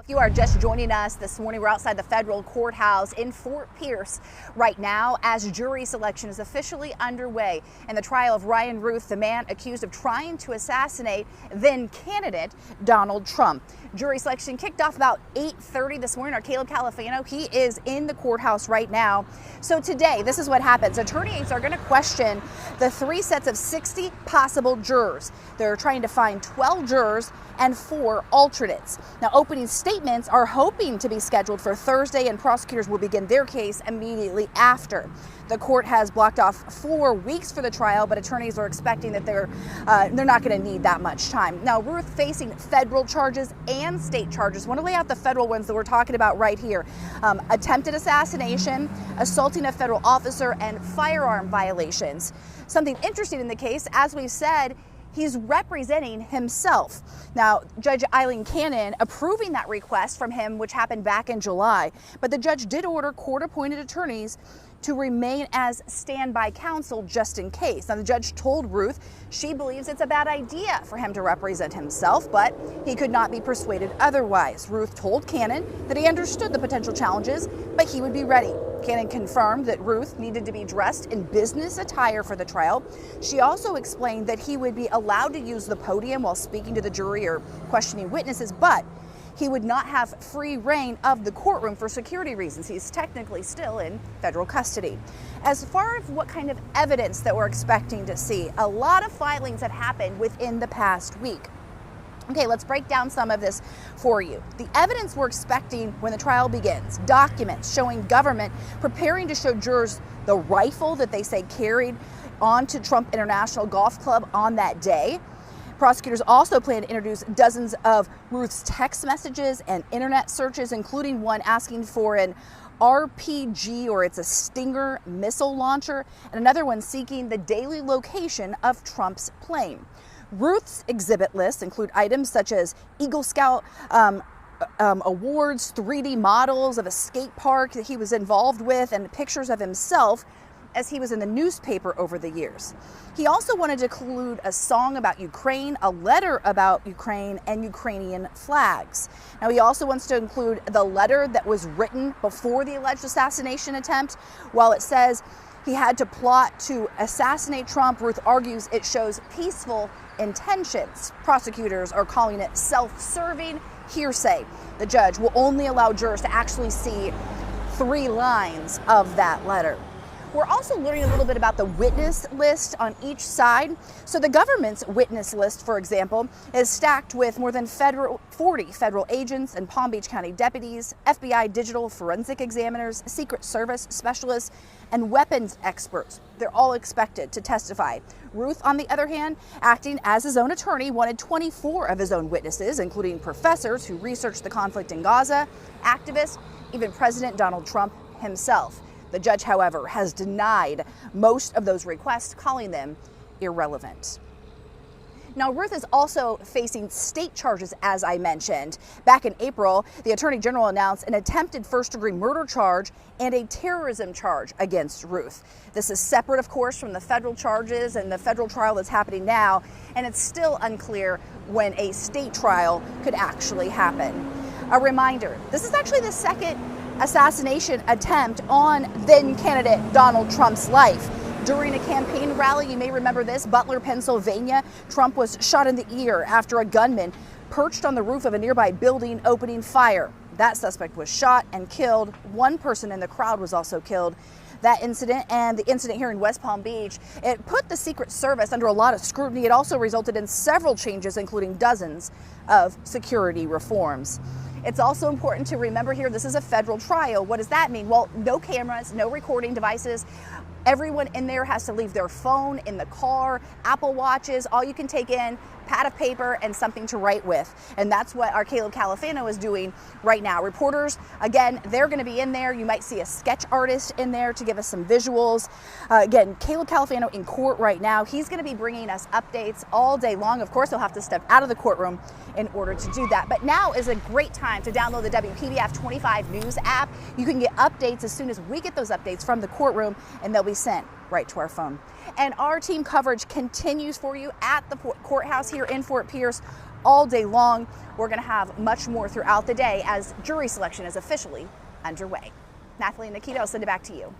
If you are just joining us this morning, we're outside the federal courthouse in Fort Pierce right now as jury selection is officially underway in the trial of Ryan Ruth, the man accused of trying to assassinate then candidate Donald Trump. Jury selection kicked off about 8:30 this morning. Our Caleb Califano, he is in the courthouse right now. So today, this is what happens. Attorneys are going to question the three sets of 60 possible jurors. They're trying to find 12 jurors and 4 alternates. Now, opening statements are hoping to be scheduled for Thursday, and prosecutors will begin their case immediately after. The court has blocked off 4 weeks for the trial, but attorneys are expecting that they're not going to need that much time. Now, Ruth facing federal charges and state charges. I want to lay out the federal ones that we're talking about right here. Attempted assassination, assaulting a federal officer, and firearm violations. Something interesting in the case, as we've said, he's representing himself. Now, Judge Eileen Cannon approving that request from him, which happened back in July, but the judge did order court-appointed attorneys to remain as standby counsel just in case. Now, the judge told Ruth she believes it's a bad idea for him to represent himself, but he could not be persuaded otherwise. Ruth told Cannon that he understood the potential challenges, but he would be ready. Cannon confirmed that Ruth needed to be dressed in business attire for the trial. She also explained that he would be allowed to use the podium while speaking to the jury or questioning witnesses, but he would not have free reign of the courtroom for security reasons. He's technically still in federal custody. As far as what kind of evidence that we're expecting to see, a lot of filings have happened within the past week. Okay, let's break down some of this for you. The evidence we're expecting when the trial begins: documents showing government preparing to show jurors the rifle that they say carried onto Trump International Golf Club on that day. Prosecutors also plan to introduce dozens of Ruth's text messages and internet searches, including one asking for an RPG, or it's a Stinger missile launcher, and another one seeking the daily location of Trump's plane. Ruth's exhibit lists include items such as Eagle Scout awards, 3D models of a skate park that he was involved with, and pictures of himself as he was in the newspaper over the years. He also wanted to include a song about Ukraine, a letter about Ukraine, and Ukrainian flags. Now, he also wants to include the letter that was written before the alleged assassination attempt. While it says he had to plot to assassinate Trump, Ruth argues it shows peaceful intentions. Prosecutors are calling it self-serving hearsay. The judge will only allow jurors to actually see 3 lines of that letter. We're also learning a little bit about the witness list on each side. So the government's witness list, for example, is stacked with more than 40 federal agents and Palm Beach County deputies, FBI digital forensic examiners, Secret Service specialists, and weapons experts. They're all expected to testify. Ruth, on the other hand, acting as his own attorney, wanted 24 of his own witnesses, including professors who researched the conflict in Gaza, activists, even President Donald Trump himself. The judge, however, has denied most of those requests, calling them irrelevant. Now, Ruth is also facing state charges, as I mentioned. Back in April, the Attorney General announced an attempted first-degree murder charge and a terrorism charge against Ruth. This is separate, of course, from the federal charges and the federal trial that's happening now, and it's still unclear when a state trial could actually happen. A reminder, this is actually the second assassination attempt on then candidate Donald Trump's life. During a campaign rally, you may remember this, Butler, Pennsylvania, Trump was shot in the ear after a gunman perched on the roof of a nearby building opening fire. That suspect was shot and killed. 1 person in the crowd was also killed. That incident and the incident here in West Palm Beach, it put the Secret Service under a lot of scrutiny. It also resulted in several changes, including dozens of security reforms. It's also important to remember here, this is a federal trial. What does that mean? Well, no cameras, no recording devices. Everyone in there has to leave their phone in the car, Apple Watches, all you can take in, pad of paper and something to write with. And that's what our Caleb Califano is doing right now. Reporters, again, they're going to be in there. You might see a sketch artist in there to give us some visuals. Again, Caleb Califano in court right now. He's going to be bringing us updates all day long. Of course, he'll have to step out of the courtroom in order to do that. But now is a great time to download the WPBF 25 News app. You can get updates as soon as we get those updates from the courtroom, and they'll be sent right to our phone. And our team coverage continues for you at the courthouse here in Fort Pierce all day long. We're going to have much more throughout the day as jury selection is officially underway. Nathalie and Nikita, I'll send it back to you.